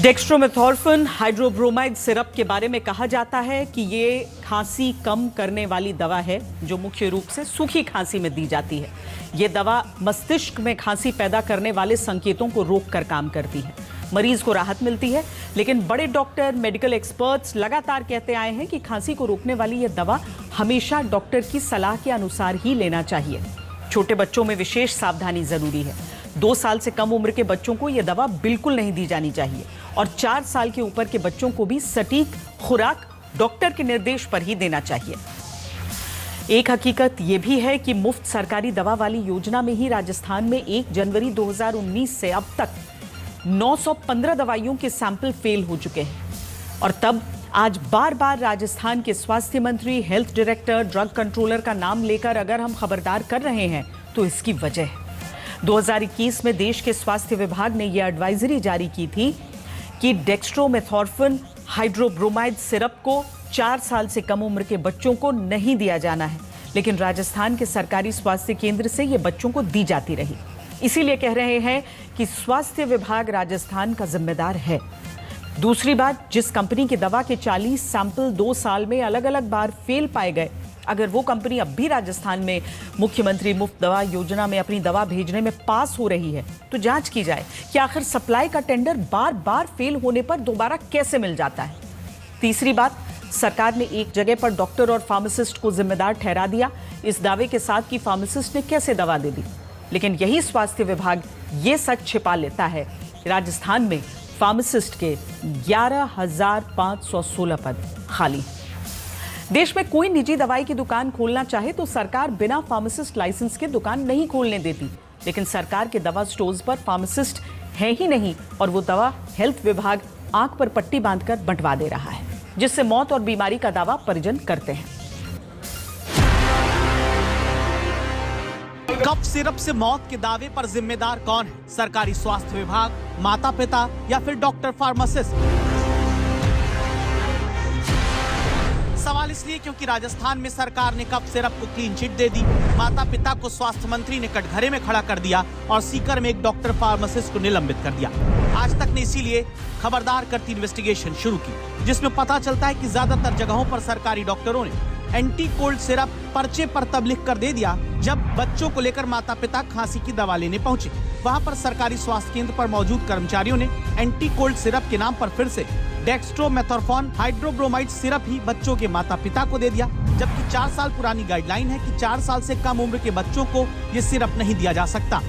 डेक्स्ट्रोमेथोर्फिन hydrobromide syrup के बारे में कहा जाता है कि ये खांसी कम करने वाली दवा है जो मुख्य रूप से सूखी खांसी में दी जाती है। ये दवा मस्तिष्क में खांसी पैदा करने वाले संकेतों को रोककर काम करती है। मरीज को राहत मिलती है, लेकिन बड़े डॉक्टर, मेडिकल एक्सपर्ट्स लगातार कहते आए हैं कि खांसी को रोकने वाली यह दवा हमेशा डॉक्टर की सलाह के अनुसार ही लेना चाहिए। छोटे बच्चों में विशेष सावधानी जरूरी है। 2 साल से कम उम्र के बच्चों को यह दवा बिल्कुल नहीं दी जानी चाहिए और 4 साल के ऊपर के बच्चों को भी सटीक खुराक डॉक्टर के निर्देश पर ही देना चाहिए। एक हकीकत यह भी है कि मुफ्त सरकारी दवा वाली योजना में ही राजस्थान में 1 जनवरी 2019 से अब तक 915 दवाइयों के सैंपल फेल हो चुके हैं। और तब आज बार बार राजस्थान के स्वास्थ्य मंत्री, हेल्थ डायरेक्टर, ड्रग कंट्रोलर का नाम लेकर अगर हम खबरदार कर रहे हैं तो इसकी वजह है 2021 में देश के स्वास्थ्य विभाग ने यह एडवाइजरी जारी की थी कि डेक्स्ट्रोमेथोर्फिन हाइड्रोब्रोमाइड सिरप को 4 साल से कम उम्र के बच्चों को नहीं दिया जाना है, लेकिन राजस्थान के सरकारी स्वास्थ्य केंद्र से यह बच्चों को दी जाती रही। इसीलिए कह रहे हैं कि स्वास्थ्य विभाग राजस्थान का जिम्मेदार है। दूसरी बात, जिस कंपनी की दवा के 40 सैंपल 2 साल में अलग अलग बार फेल पाए गए, अगर वो कंपनी अब भी राजस्थान में मुख्यमंत्री मुफ्त दवा योजना में अपनी दवा भेजने में पास हो रही है तो जांच की जाए कि आखिर सप्लाई का टेंडर बार बार फेल होने पर दोबारा कैसे मिल जाता है। तीसरी बात, सरकार ने एक जगह पर डॉक्टर और फार्मासिस्ट को जिम्मेदार ठहरा दिया इस दावे के साथ कि फार्मासिस्ट ने कैसे दवा दे दी, लेकिन यही स्वास्थ्य विभाग ये सच छिपा लेता है कि राजस्थान में फार्मासिस्ट के 11,516 पद खाली। देश में कोई निजी दवाई की दुकान खोलना चाहे तो सरकार बिना फार्मासिस्ट लाइसेंस के दुकान नहीं खोलने देती, लेकिन सरकार के दवा स्टोर्स पर फार्मासिस्ट है ही नहीं और वो दवा हेल्थ विभाग आंख पर पट्टी बांधकर बंटवा दे रहा है, जिससे मौत और बीमारी का दावा परिजन करते हैं। कफ सिरप से मौत के दावे पर जिम्मेदार कौन है? सरकारी स्वास्थ्य विभाग, माता पिता या फिर डॉक्टर फार्मासिस्ट? सवाल इसलिए क्योंकि राजस्थान में सरकार ने कफ सिरप को क्लीन चिट दे दी, माता पिता को स्वास्थ्य मंत्री ने कटघरे में खड़ा कर दिया और सीकर में एक डॉक्टर फार्मासिस्ट को निलंबित कर दिया। आज तक ने इसीलिए खबरदार करती इन्वेस्टिगेशन शुरू की, जिसमें पता चलता है कि ज्यादातर जगहों पर सरकारी डॉक्टरों ने एंटी कोल्ड सिरप पर्चे पर तब लिख कर दे दिया जब बच्चों को लेकर माता पिता खांसी की दवा लेने पहुंचे। वहां पर सरकारी स्वास्थ्य केंद्र पर मौजूद कर्मचारियों ने एंटी कोल्ड सिरप के नाम पर फिर से डेक्स्ट्रोमेथोर्फिन हाइड्रोब्रोमाइड सिरप ही बच्चों के माता पिता को दे दिया, जबकि 4 साल पुरानी गाइडलाइन है कि 4 साल से कम उम्र के बच्चों को ये सिरप नहीं दिया जा सकता।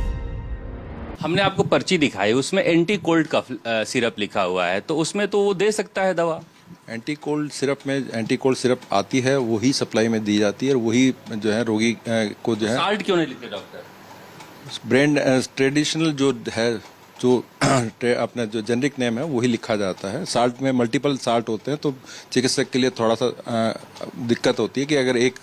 हमने आपको पर्ची दिखाई, उसमें एंटी कोल्ड का सिरप लिखा हुआ है, तो उसमें तो वो दे सकता है दवा। एंटी कोल्ड सिरप में एंटी कोल्ड सिरप आती है, वही सप्लाई में दी जाती है और वही जो है रोगी को जो है। साल्ट क्यों नहीं लिखते डॉक्टर? ब्रांड ट्रेडिशनल जो है, जो अपना जो जेनरिक नेम है वही लिखा जाता है। साल्ट में मल्टीपल साल्ट होते हैं तो चिकित्सक के लिए थोड़ा सा दिक्कत होती है कि अगर एक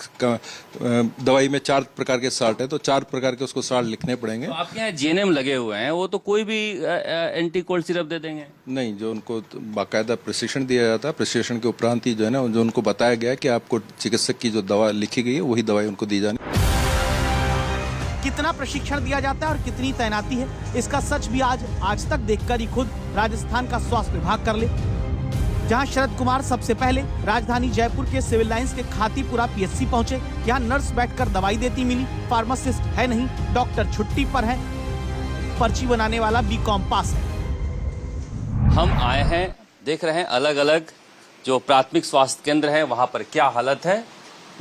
दवाई में 4 प्रकार के साल्ट है तो 4 प्रकार के उसको साल्ट लिखने पड़ेंगे। तो आपके यहाँ जीएनएम लगे हुए हैं, वो तो कोई भी एंटी कोल्ड सिरप दे देंगे? नहीं, जो उनको बाकायदा प्रशिक्षण दिया जाता है, प्रशिक्षण के उपरांत ही जो है ना, जो उनको बताया गया है कि आपको चिकित्सक की जो दवा लिखी गई है वही दवाई उनको दी जानी। कितना प्रशिक्षण दिया जाता है और कितनी तैनाती है, इसका सच भी आज तक देखकर ही खुद राजस्थान का स्वास्थ्य विभाग कर ले। जहां शरद कुमार सबसे पहले राजधानी जयपुर के सिविल लाइंस के खातीपुरा पीएचसी पहुंचे, यहाँ नर्स बैठकर दवाई देती मिली, फार्मासिस्ट है नहीं, डॉक्टर छुट्टी पर है, पर्ची बनाने वाला बीकॉम पास है। हम आए हैं, देख रहे हैं अलग अलग जो प्राथमिक स्वास्थ्य केंद्र है वहां पर क्या हालत है,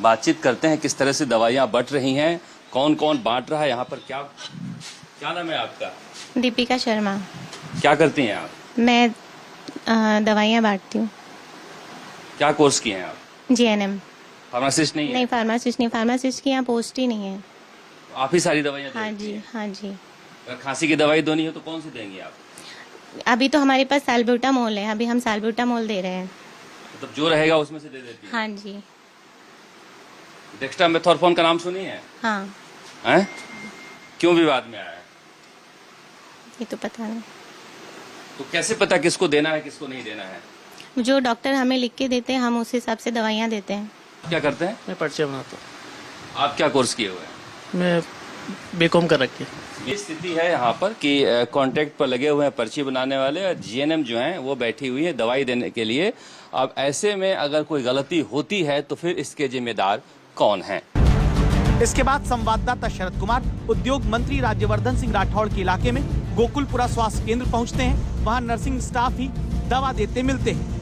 बातचीत करते हैं किस तरह से दवाइयां बंट रही हैं, कौन कौन बांट रहा है यहाँ पर। क्या नाम है आपका? दीपिका शर्मा। क्या करती हैं आप? मैं दवाइयाँ बांटती हूँ। क्या कोर्स किए हैं आप? जीएनएम। फार्मासिस्ट नहीं है? नहीं, फार्मासिस्ट नहीं, फार्मासिस्ट की यहाँ पोस्ट ही नहीं है। आप ही सारी दवाइयाँ हाँ देती जी, हैं? हाँ जी। अगर खांसी की दवाई देनी हो तो कौन सी देंगी आप? अभी तो हमारे पास साल्ब्यूटामोल है, अभी हम साल्ब्यूटामोल दे रहे हैं। मतलब जो रहेगा उसमें से दे देती हैं? हाँ जी। डेक्स्ट्रोमेथोर्फिन का नाम सुनी है? हाँ। हैं? क्यों विवाद में आया है? ये तो पता नहीं। तो कैसे पता किसको देना है किसको नहीं देना है? जो डॉक्टर हमें लिख के देते हैं हम उस हिसाब से दवाइयाँ देते हैं। क्या करते हैं? मैं पर्चे बनाता हूँ। आप क्या कोर्स किए हुए हैं? मैं बीकॉम कर रखी है। ये स्थिति है यहाँ पर कि कॉन्ट्रैक्ट पर लगे हुए हैं पर्ची बनाने वाले और जीएनएम जो हैं वो बैठी हुई है दवाई देने के लिए। अब ऐसे में अगर कोई गलती होती है तो फिर इसके जिम्मेदार कौन हैं? इसके बाद संवाददाता शरद कुमार उद्योग मंत्री राज्यवर्धन सिंह राठौड़ के इलाके में गोकुलपुरा स्वास्थ्य केंद्र पहुंचते हैं। वहां नर्सिंग स्टाफ ही दवा देते मिलते हैं।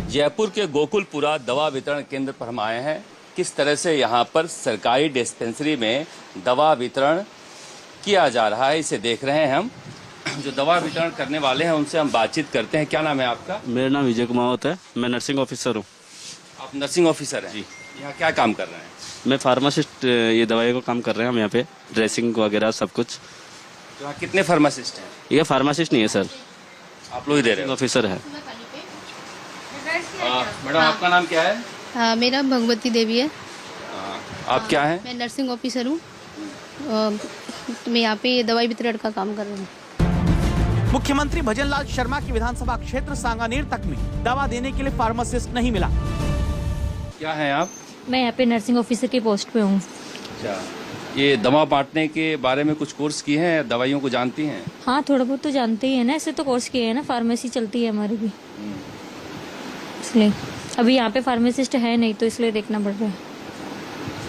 जयपुर के गोकुलपुरा दवा वितरण केंद्र पर हम आए हैं। किस तरह से यहाँ पर सरकारी डिस्पेंसरी में दवा वितरण किया जा रहा है इसे देख रहे हैं हम। जो दवा वितरण करने वाले हैं उनसे हम बातचीत करते हैं। क्या नाम है आपका? मेरा नाम विजय कुमार है, मैं नर्सिंग ऑफिसर हूँ। आप नर्सिंग ऑफिसर हैं? जी। यहाँ क्या काम कर रहे हैं? मैं फार्मासिस्ट, ये दवाई को काम कर रहे हैं हम यहाँ पे, ड्रेसिंग वगैरह सब कुछ। यहाँ कितने फार्मासिस्ट हैं? ये फार्मासिस्ट नहीं है सर, आप लोग ही दे रहे हो? ऑफिसर है। मैडम आपका नाम क्या है? मेरा भगवती देवी है। आप क्या हैं? मैं नर्सिंग ऑफिसर हूँ। मैं यहाँ पे दवाई वितरण का काम कर रही हूँ। मुख्यमंत्री भजनलाल शर्मा के विधानसभा क्षेत्र सांगानेर तक में दवा देने के लिए फार्मासिस्ट नहीं मिला। क्या हैं आप? मैं यहाँ पे नर्सिंग ऑफिसर की पोस्ट पे हूँ। अच्छा, ये दवा बांटने के बारे में कुछ कोर्स किए हैं? दवाइयों को जानती हैं? हाँ, थोड़ा बहुत तो जानते ही है ना, ऐसे तो कोर्स किए हैं ना, फार्मेसी चलती है हमारी भी, इसलिए अभी यहाँ पे फार्मासिस्ट है नहीं तो इसलिए देखना पड़ रहा है।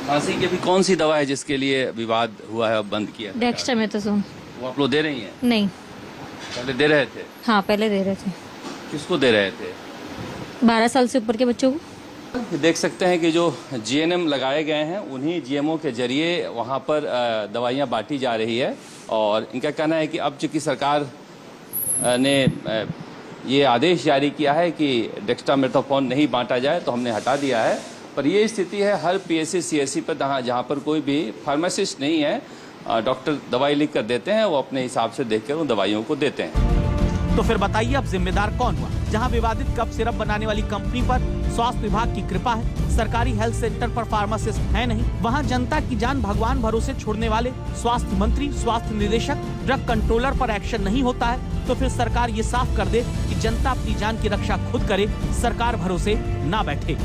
खांसी की भी कौन सी दवा है जिसके लिए विवाद हुआ है, बंद किया? डेक्स्ट्रामेथासोन। वो आप लोग दे रही हैं? नहीं। पहले दे रहे थे? हाँ, पहले दे रहे थे। किसको दे रहे थे? 12 साल से ऊपर के बच्चों को। देख सकते हैं कि जो जीएनएम लगाए गए हैं उन्हीं जीएमओ के जरिए वहाँ पर दवाइयाँ बांटी जा रही है। और इनका कहना है कि अब चूंकि सरकार ने ये आदेश जारी किया है कि डेक्स्ट्रामेथासोन नहीं बांटा जाए तो हमने हटा दिया है। पर ये स्थिति है हर पीएससी सीएससी पर जहाँ पर कोई भी फार्मासिस्ट नहीं है, डॉक्टर दवाई लिख कर देते हैं, वो अपने हिसाब से देखकर उन दवाइयों को देते हैं। तो फिर बताइए अब जिम्मेदार कौन हुआ? जहां विवादित कफ सिरप बनाने वाली कंपनी पर स्वास्थ्य विभाग की कृपा है, सरकारी हेल्थ सेंटर पर फार्मासिस्ट है नहीं, वहां जनता की जान भगवान भरोसे छोड़ने वाले स्वास्थ्य मंत्री, स्वास्थ्य निदेशक, ड्रग कंट्रोलर पर एक्शन नहीं होता है, तो फिर सरकार ये साफ कर दे कि जनता अपनी जान की रक्षा खुद करे, सरकार भरोसे ना बैठे।